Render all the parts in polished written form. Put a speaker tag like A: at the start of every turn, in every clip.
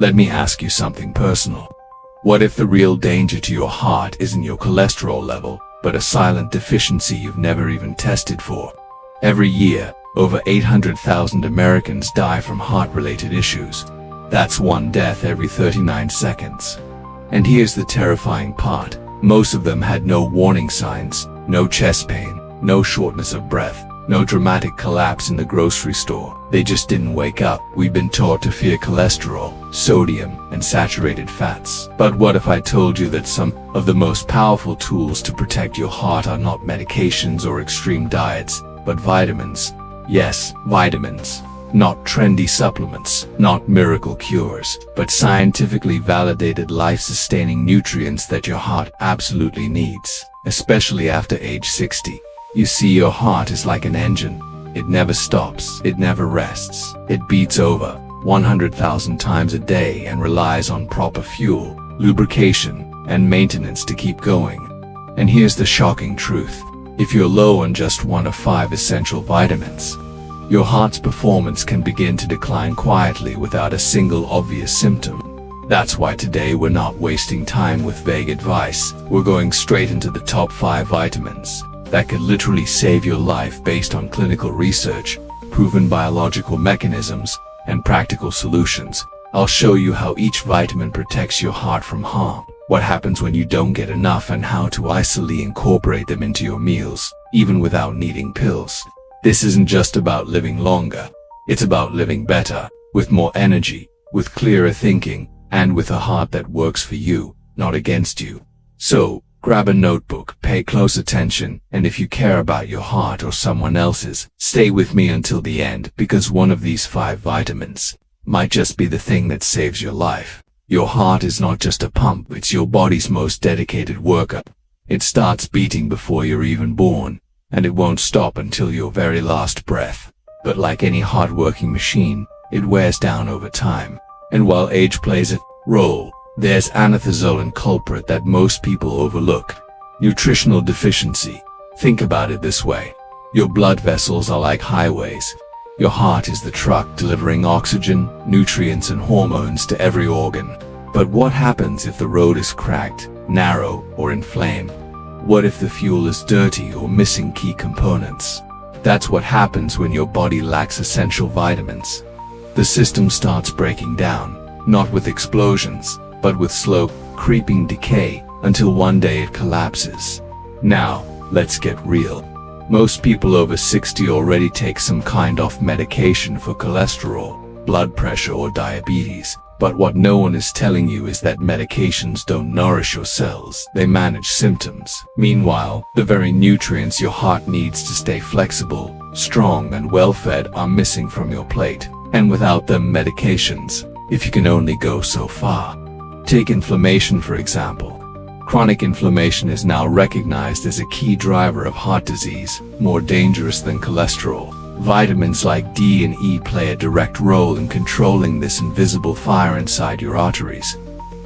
A: Let me ask you something personal. What if the real danger to your heart isn't your cholesterol level, but a silent deficiency you've never even tested for? Every year, over 800,000 Americans die from heart-related issues. That's one death every 39 seconds. And here's the terrifying part. Most of them had no warning signs, no chest pain, no shortness of breath, no dramatic collapse in the grocery store. They just didn't wake up. We've been taught to fear cholesterol, sodium, and saturated fats. But what if I told you that some of the most powerful tools to protect your heart are not medications or extreme diets, but vitamins? Yes, vitamins. Not trendy supplements, not miracle cures, but scientifically validated life-sustaining nutrients that your heart absolutely needs, especially after age 60. You see, your heart is like an engine. It never stops, it never rests. It beats over 100,000 times a day and relies on proper fuel, lubrication, and maintenance to keep going. And here's the shocking truth. If you're low on just one of 5 essential vitamins, your heart's performance can begin to decline quietly without a single obvious symptom. That's why today we're not wasting time with vague advice. We're going straight into the top 5 vitamins that could literally save your life based on clinical research, proven biological mechanisms, and practical solutions. I'll show you how each vitamin protects your heart from harm, what happens when you don't get enough, and how to easily incorporate them into your meals, even without needing pills. This isn't just about living longer. It's about living better, with more energy, with clearer thinking, and with a heart that works for you, not against you. So, grab a notebook, pay close attention, and if you care about your heart or someone else's, stay with me until the end, because one of these 5 vitamins might just be the thing that saves your life. Your heart is not just a pump, it's your body's most dedicated worker. It starts beating before you're even born, and it won't stop until your very last breath. But like any hard-working machine, it wears down over time. And while age plays a role, there's another silent culprit that most people overlook: nutritional deficiency. Think about it this way. Your blood vessels are like highways. Your heart is the truck delivering oxygen, nutrients, and hormones to every organ. But what happens if the road is cracked, narrow, or inflamed? What if the fuel is dirty or missing key components? That's what happens when your body lacks essential vitamins. The system starts breaking down, not with explosions, but with slow, creeping decay, until one day it collapses. Now, let's get real. Most people over 60 already take some kind of medication for cholesterol, blood pressure, or diabetes. But what no one is telling you is that medications don't nourish your cells, they manage symptoms. Meanwhile, the very nutrients your heart needs to stay flexible, strong, and well-fed are missing from your plate. And without them, medications, if you can only go so far. Take inflammation, for example. Chronic inflammation is now recognized as a key driver of heart disease, more dangerous than cholesterol. Vitamins like D and E play a direct role in controlling this invisible fire inside your arteries.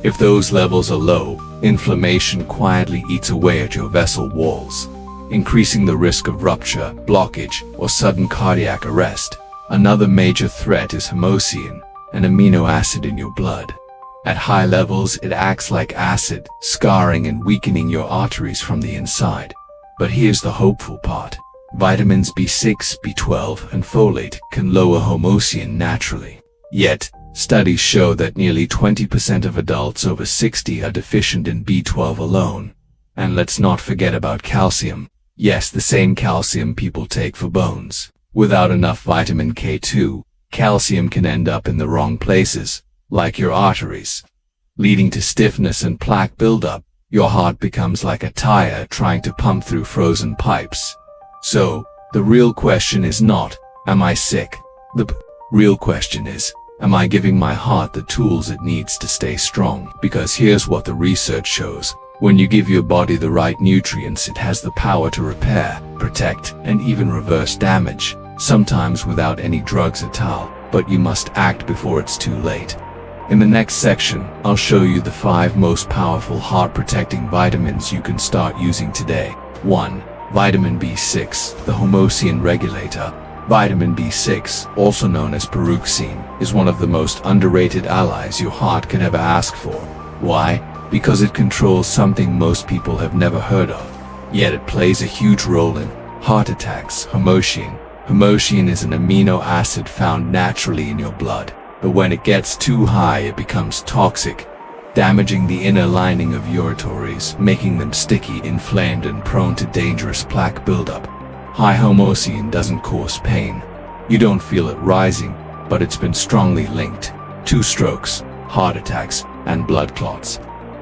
A: If those levels are low, inflammation quietly eats away at your vessel walls, increasing the risk of rupture, blockage, or sudden cardiac arrest. Another major threat is homocysteine, an amino acid in your blood. At high levels, it acts like acid, scarring and weakening your arteries from the inside. But here's the hopeful part. Vitamins B6, B12, and folate can lower homocysteine naturally. Yet, studies show that nearly 20% of adults over 60 are deficient in B12 alone. And let's not forget about calcium. Yes, the same calcium people take for bones. Without enough vitamin K2, calcium can end up in the wrong places, like your arteries, leading to stiffness and plaque buildup. Your heart becomes like a tire trying to pump through frozen pipes. So, the real question is not, am I sick? The real question is, am I giving my heart the tools it needs to stay strong? Because here's what the research shows. When you give your body the right nutrients, it has the power to repair, protect, and even reverse damage, sometimes without any drugs at all. But you must act before it's too late. In the next section, I'll show you the 5 most powerful heart-protecting vitamins you can start using today. 1. Vitamin B6, the homocysteine regulator. Vitamin B6, also known as pyroxene, is one of the most underrated allies your heart can ever ask for. Why? Because it controls something most people have never heard of. Yet it plays a huge role in heart attacks: homocysteine. Homocysteine is an amino acid found naturally in your blood, but when it gets too high it becomes toxic, damaging the inner lining of your arteries, making them sticky, inflamed, and prone to dangerous plaque buildup. High homocysteine doesn't cause pain. You don't feel it rising, but it's been strongly linked to strokes, heart attacks, and blood clots.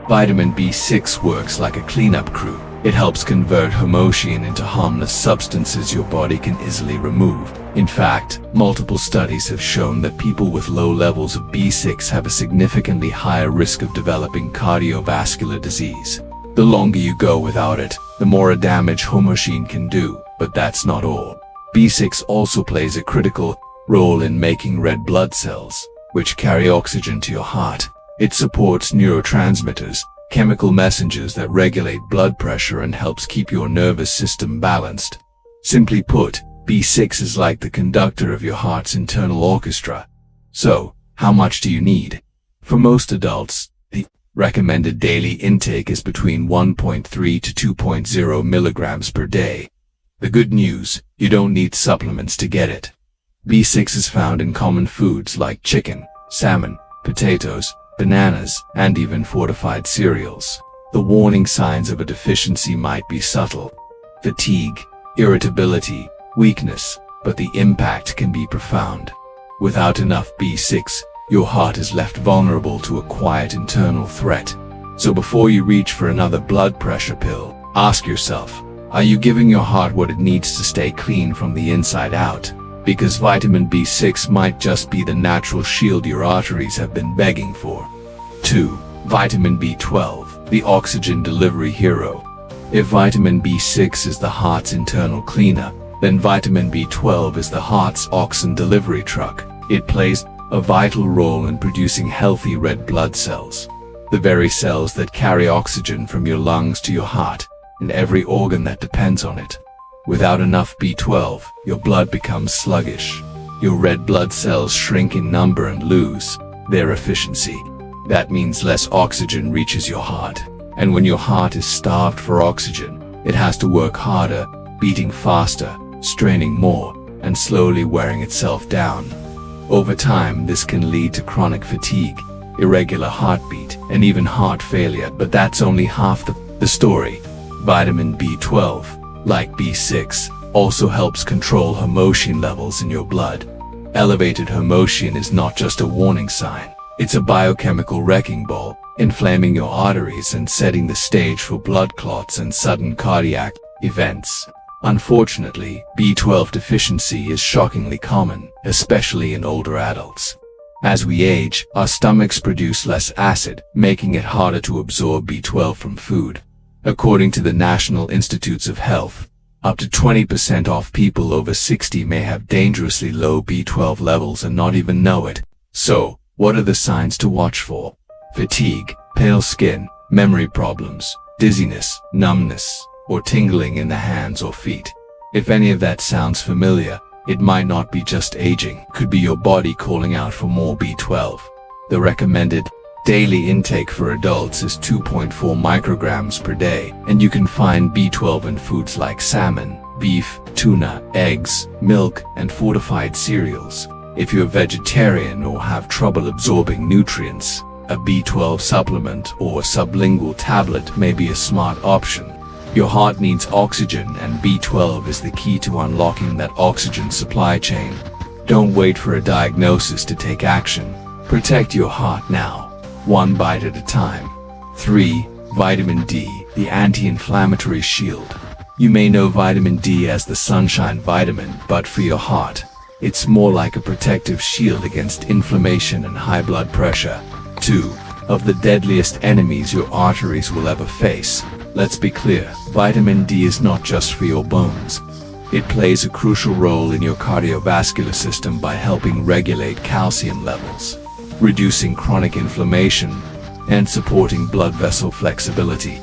A: Vitamin B6 works like a cleanup crew. It helps convert homocysteine into harmless substances your body can easily remove. In fact, multiple studies have shown that people with low levels of B6 have a significantly higher risk of developing cardiovascular disease. The longer you go without it, the more damage homocysteine can do. But that's not all. B6 also plays a critical role in making red blood cells, which carry oxygen to your heart. It supports neurotransmitters, chemical messengers that regulate blood pressure and helps keep your nervous system balanced. Simply put, B6 is like the conductor of your heart's internal orchestra. So, how much do you need? For most adults, the recommended daily intake is between 1.3 to 2.0 milligrams per day. The good news, you don't need supplements to get it. B6 is found in common foods like chicken, salmon, potatoes, bananas, and even fortified cereals. The warning signs of a deficiency might be subtle: fatigue, irritability, weakness, but the impact can be profound. Without enough B6, your heart is left vulnerable to a quiet internal threat. So before you reach for another blood pressure pill, ask yourself, are you giving your heart what it needs to stay clean from the inside out? Because vitamin B6 might just be the natural shield your arteries have been begging for. 2. Vitamin B12, the oxygen delivery hero. If vitamin B6 is the heart's internal cleaner, then vitamin B12 is the heart's oxygen delivery truck. It plays a vital role in producing healthy red blood cells, the very cells that carry oxygen from your lungs to your heart and every organ that depends on it. Without enough B12, your blood becomes sluggish. Your red blood cells shrink in number and lose their efficiency. That means less oxygen reaches your heart. And when your heart is starved for oxygen, it has to work harder, beating faster, straining more, and slowly wearing itself down. Over time, this can lead to chronic fatigue, irregular heartbeat, and even heart failure. But that's only half the story. Vitamin B12, like B6, also helps control homocysteine levels in your blood. Elevated homocysteine is not just a warning sign, it's a biochemical wrecking ball, inflaming your arteries and setting the stage for blood clots and sudden cardiac events. Unfortunately, B12 deficiency is shockingly common, especially in older adults. As we age, our stomachs produce less acid, making it harder to absorb B12 from food. According to the National Institutes of Health, up to 20% of people over 60 may have dangerously low B12 levels and not even know it. So, what are the signs to watch for? Fatigue, pale skin, memory problems, dizziness, numbness, or tingling in the hands or feet. If any of that sounds familiar, it might not be just aging. It could be your body calling out for more B12. The recommended daily intake for adults is 2.4 micrograms per day, and you can find B12 in foods like salmon, beef, tuna, eggs, milk, and fortified cereals. If you're vegetarian or have trouble absorbing nutrients, a B12 supplement or sublingual tablet may be a smart option. Your heart needs oxygen, and B12 is the key to unlocking that oxygen supply chain. Don't wait for a diagnosis to take action. Protect your heart now, one bite at a time. 3. Vitamin D, the anti-inflammatory shield. You may know vitamin D as the sunshine vitamin, but for your heart, it's more like a protective shield against inflammation and high blood pressure. 2. Of the deadliest enemies your arteries will ever face. Let's be clear, vitamin D is not just for your bones. It plays a crucial role in your cardiovascular system by helping regulate calcium levels, reducing chronic inflammation, and supporting blood vessel flexibility.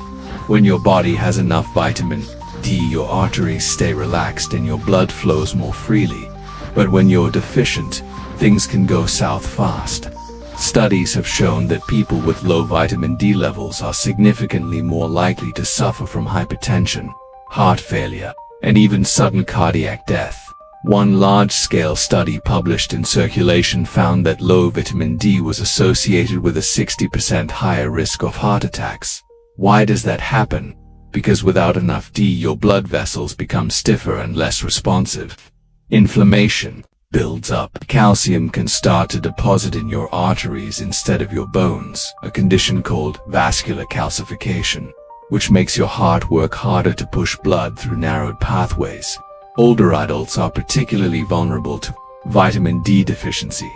A: When your body has enough vitamin D, your arteries stay relaxed and your blood flows more freely. But when you're deficient, things can go south fast. Studies have shown that people with low vitamin D levels are significantly more likely to suffer from hypertension, heart failure, and even sudden cardiac death. One large-scale study published in Circulation found that low vitamin D was associated with a 60% higher risk of heart attacks. Why does that happen? Because without enough D, your blood vessels become stiffer and less responsive. Inflammation builds up. Calcium can start to deposit in your arteries instead of your bones, a condition called vascular calcification, which makes your heart work harder to push blood through narrowed pathways. Older adults are particularly vulnerable to vitamin D deficiency.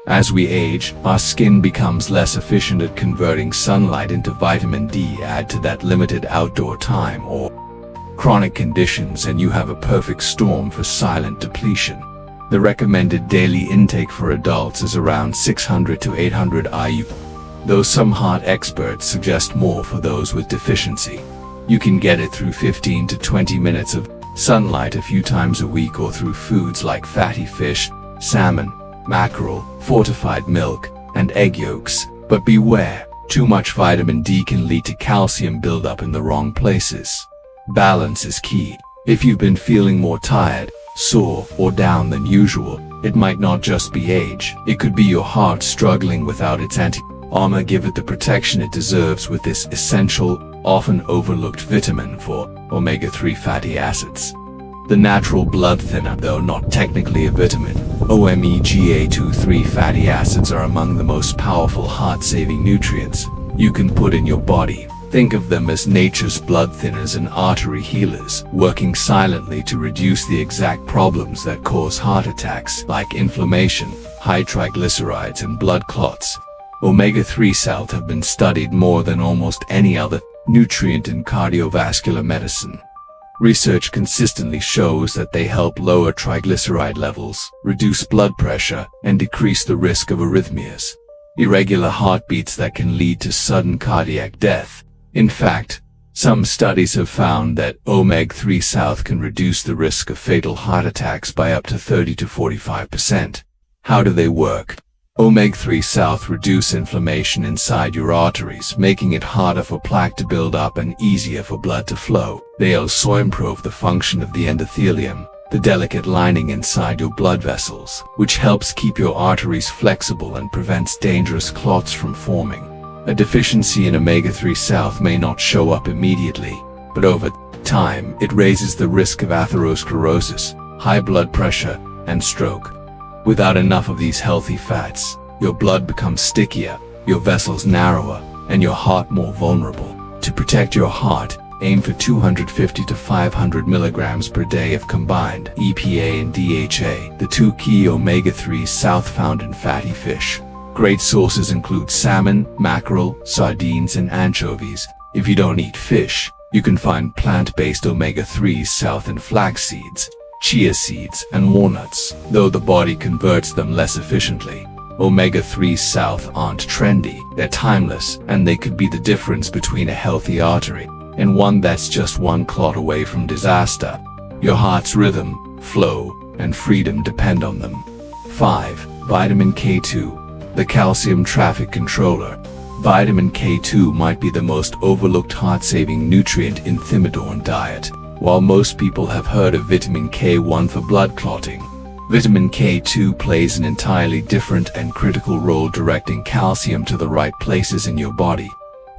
A: As we age, our skin becomes less efficient at converting sunlight into vitamin D. Add to that limited outdoor time or chronic conditions and you have a perfect storm for silent depletion. The recommended daily intake for adults is around 600 to 800 IU, though some heart experts suggest more for those with deficiency. You can get it through 15 to 20 minutes of sunlight a few times a week or through foods like fatty fish, salmon, mackerel, fortified milk, and egg yolks. But beware, too much vitamin D can lead to calcium buildup in the wrong places. Balance is key. If you've been feeling more tired, sore, or down than usual, it might not just be age. It could be your heart struggling without its anti-armor. Give it the protection it deserves with this essential, often overlooked vitamin for omega-3 fatty acids. The natural blood thinner, though not technically a vitamin, omega-3 fatty acids are among the most powerful heart-saving nutrients you can put in your body. Think of them as nature's blood thinners and artery healers, working silently to reduce the exact problems that cause heart attacks, like inflammation, high triglycerides, and blood clots. Omega-3 salts have been studied more than almost any other nutrient in cardiovascular medicine. Research consistently shows that they help lower triglyceride levels, reduce blood pressure, and decrease the risk of arrhythmias, irregular heartbeats that can lead to sudden cardiac death. In fact, some studies have found that omega-3 salts can reduce the risk of fatal heart attacks by up to 30 to 45%. How do they work? Omega-3 salts reduce inflammation inside your arteries, making it harder for plaque to build up and easier for blood to flow. They also improve the function of the endothelium, the delicate lining inside your blood vessels, which helps keep your arteries flexible and prevents dangerous clots from forming. A deficiency in omega-3 salts may not show up immediately, but over time, it raises the risk of atherosclerosis, high blood pressure, and stroke. Without enough of these healthy fats, your blood becomes stickier, your vessels narrower, and your heart more vulnerable. To protect your heart, aim for 250 to 500 milligrams per day of combined EPA and DHA, the two key omega-3 salts found in fatty fish. Great sources include salmon, mackerel, sardines, and anchovies. If you don't eat fish, you can find plant-based omega-3 salts in flax seeds, chia seeds, and walnuts, though the body converts them less efficiently. Omega-3 salts aren't trendy, they're timeless, and they could be the difference between a healthy artery and one that's just one clot away from disaster. Your heart's rhythm, flow, and freedom depend on them. 5. Vitamin K2. The calcium traffic controller. Vitamin K2 might be the most overlooked heart-saving nutrient in Thermidorn diet. While most people have heard of vitamin K1 for blood clotting, vitamin K2 plays an entirely different and critical role directing calcium to the right places in your body.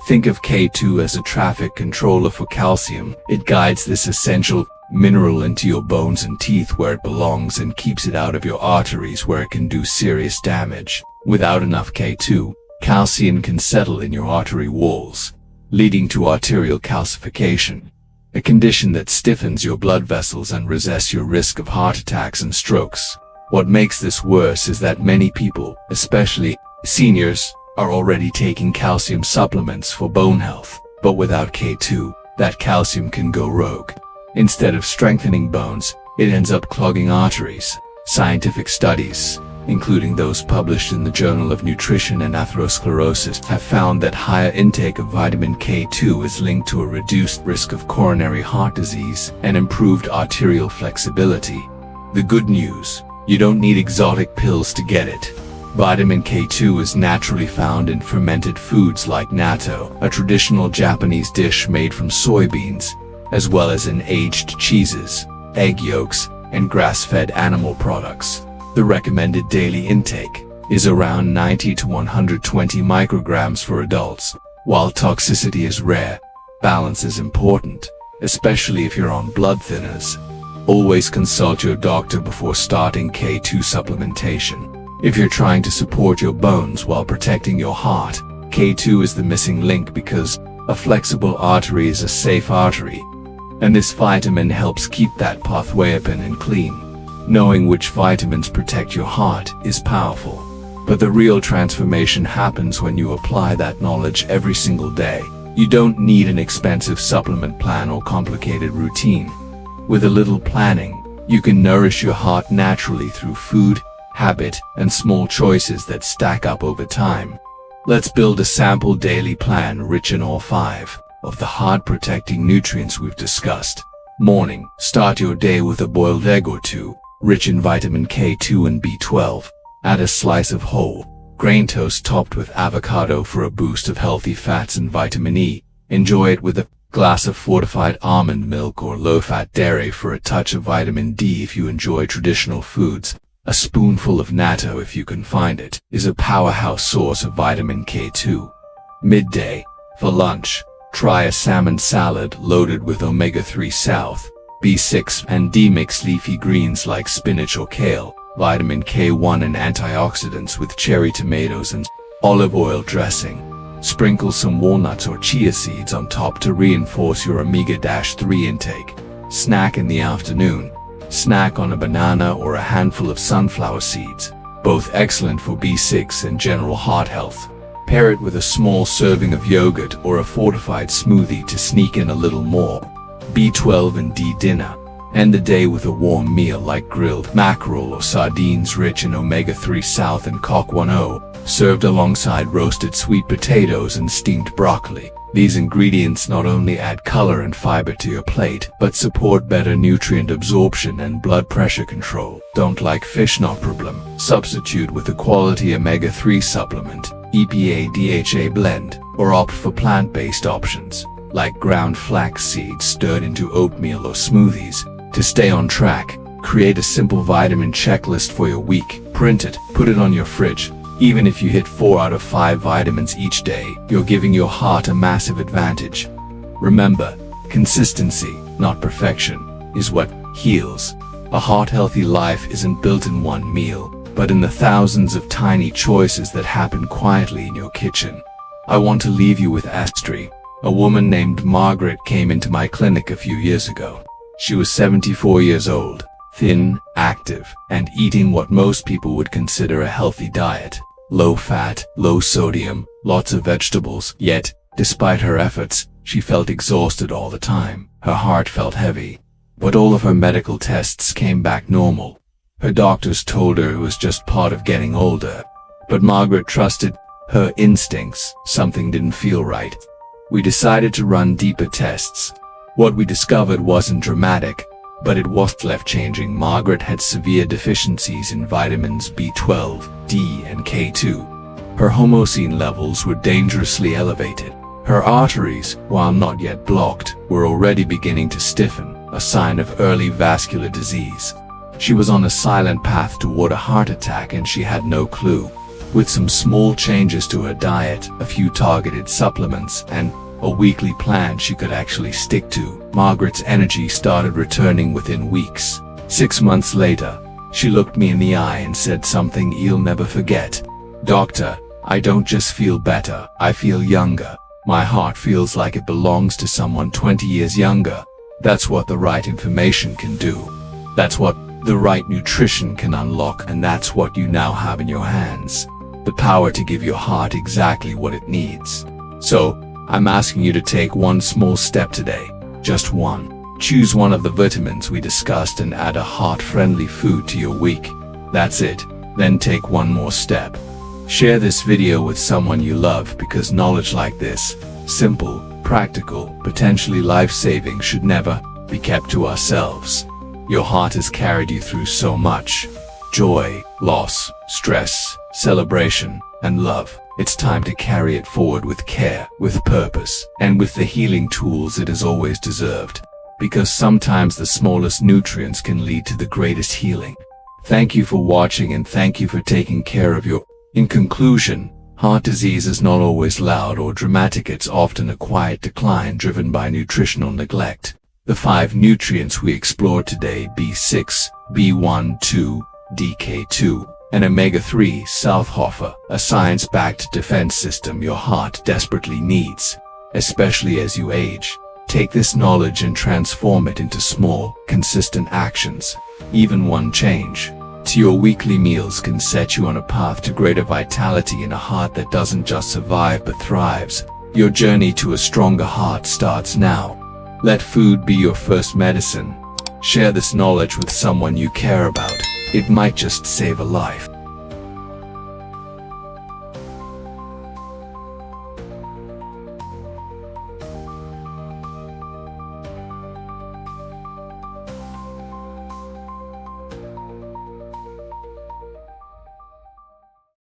A: Think of K2 as a traffic controller for calcium. It guides this essential mineral into your bones and teeth where it belongs and keeps it out of your arteries where it can do serious damage. Without enough K2, calcium can settle in your artery walls, leading to arterial calcification, a condition that stiffens your blood vessels and raises your risk of heart attacks and strokes. What makes this worse is that many people, especially seniors, are already taking calcium supplements for bone health, but without K2, that calcium can go rogue. Instead of strengthening bones, it ends up clogging arteries. Scientific studies, including those published in the Journal of Nutrition and Atherosclerosis, have found that higher intake of vitamin K2 is linked to a reduced risk of coronary heart disease and improved arterial flexibility. The good news: You don't need exotic pills to get it. Vitamin K2 is naturally found in fermented foods like natto, a traditional Japanese dish made from soybeans, as well as in aged cheeses, egg yolks, and grass-fed animal products. The recommended daily intake is around 90 to 120 micrograms for adults. While toxicity is rare, balance is important, especially if you're on blood thinners. Always consult your doctor before starting K2 supplementation. If you're trying to support your bones while protecting your heart, K2 is the missing link because a flexible artery is a safe artery, and this vitamin helps keep that pathway open and clean. Knowing which vitamins protect your heart is powerful, but the real transformation happens when you apply that knowledge every single day. You don't need an expensive supplement plan or complicated routine. With a little planning, you can nourish your heart naturally through food, habit, and small choices that stack up over time. Let's build a sample daily plan rich in all 5 of the heart-protecting nutrients we've discussed. Morning. Start your day with a boiled egg or 2, rich in vitamin K2 and B12. Add a slice of whole grain toast topped with avocado for a boost of healthy fats and vitamin E. Enjoy it with a glass of fortified almond milk or low-fat dairy for a touch of vitamin D if you enjoy traditional foods. A spoonful of natto, if you can find it, is a powerhouse source of vitamin K2. Midday. For lunch, try a salmon salad loaded with omega-3 South, B6 and D mixed leafy greens like spinach or kale, vitamin K1 and antioxidants with cherry tomatoes and olive oil dressing. Sprinkle some walnuts or chia seeds on top to reinforce your omega-3 intake. Snack in the afternoon. Snack on a banana or a handful of sunflower seeds, both excellent for B6 and general heart health. Pair it with a small serving of yogurt or a fortified smoothie to sneak in a little more B12 and D dinner. End the day with a warm meal like grilled mackerel or sardines rich in omega-3 South and COQ10, served alongside roasted sweet potatoes and steamed broccoli. These ingredients not only add color and fiber to your plate, but support better nutrient absorption and blood pressure control. Don't like fish? No problem. Substitute with a quality omega-3 supplement, EPA-DHA blend, or opt for plant-based options, like ground flax seeds stirred into oatmeal or smoothies. To stay on track, create a simple vitamin checklist for your week. Print it, put it on your fridge. Even if you hit 4 out of 5 vitamins each day, you're giving your heart a massive advantage. Remember, consistency, not perfection, is what heals. A heart-healthy life isn't built in one meal, but in the thousands of tiny choices that happen quietly in your kitchen. I want to leave you with Artery. A woman named Margaret came into my clinic a few years ago. She was 74 years old, thin, active, and eating what most people would consider a healthy diet. Low fat, low sodium, lots of vegetables. Yet, despite her efforts, she felt exhausted all the time. Her heart felt heavy. But all of her medical tests came back normal. Her doctors told her it was just part of getting older. But Margaret trusted her instincts. Something didn't feel right. We decided to run deeper tests. What we discovered wasn't dramatic, but it was life-changing. Margaret had severe deficiencies in vitamins B12, D, and K2. Her homocysteine levels were dangerously elevated. Her arteries, while not yet blocked, were already beginning to stiffen, a sign of early vascular disease. She was on a silent path toward a heart attack and she had no clue. With some small changes to her diet, a few targeted supplements, and a weekly plan she could actually stick to, Margaret's energy started returning within weeks. 6 months later, she looked me in the eye and said something you'll never forget. "Doctor, I don't just feel better, I feel younger. My heart feels like it belongs to someone 20 years younger." That's what the right information can do. That's what the right nutrition can unlock, and that's what you now have in your hands. The power to give your heart exactly what it needs. So, I'm asking you to take one small step today. Just one. Choose one of the vitamins we discussed and add a heart-friendly food to your week. That's it. Then take one more step. Share this video with someone you love, because knowledge like this, simple, practical, potentially life-saving, should never be kept to ourselves. Your heart has carried you through so much. joy, loss, stress, celebration, and love. It's time to carry it forward with care, with purpose, and with the healing tools it has always deserved. Because sometimes the smallest nutrients can lead to the greatest healing. Thank you for watching, and thank you for taking care of your... In conclusion, heart disease is not always loud or dramatic. It's often a quiet decline driven by nutritional neglect. The 5 nutrients we explored today: B6, B12, DK2, and omega-3 offer a science-backed defense system your heart desperately needs, especially as you age. Take this knowledge and transform it into small, consistent actions. Even one change to your weekly meals can set you on a path to greater vitality and a heart that doesn't just survive but thrives. Your journey to a stronger heart starts now. Let food be your first medicine. Share this knowledge with someone you care about. It might just save a life.